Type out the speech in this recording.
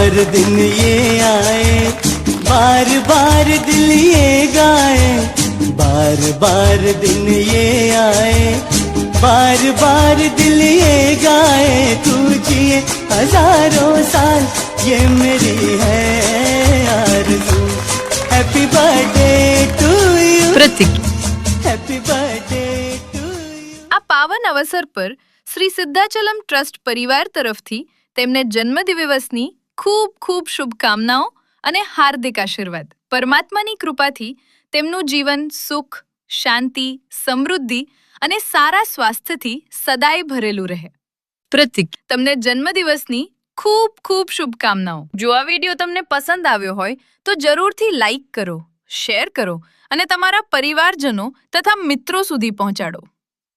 बार दिन ये आए, बार बार दिल ये गाए, बार बार दिन ये आए, बार बार दिल ये गाए, तू जिए हजारों साल ये मेरी है आरज़ू। Happy birthday to you Pratik happy birthday to you. આ પાવન અવસર પર શ્રી સિદ્ધાચલમ ટ્રસ્ટ પરિવાર તરફથી તેમને જન્મદિવસની ખૂબ ખૂબ શુભકામનાઓ અને હાર્દિક આશીર્વાદ। પરમાત્માની કૃપાથી તેમનું જીવન સુખ, શાંતિ, સમૃદ્ધિ અને સારા સ્વાસ્થ્યથી સદાય ભરેલું રહે। પ્રતિક તમને જન્મદિવસની ખૂબ ખૂબ શુભકામનાઓ। જો આ વિડીયો તમને પસંદ આવ્યો હોય તો જરૂરથી લાઈક કરો, શેર કરો અને તમારા પરિવારજનો તથા મિત્રો સુધી પહોંચાડો।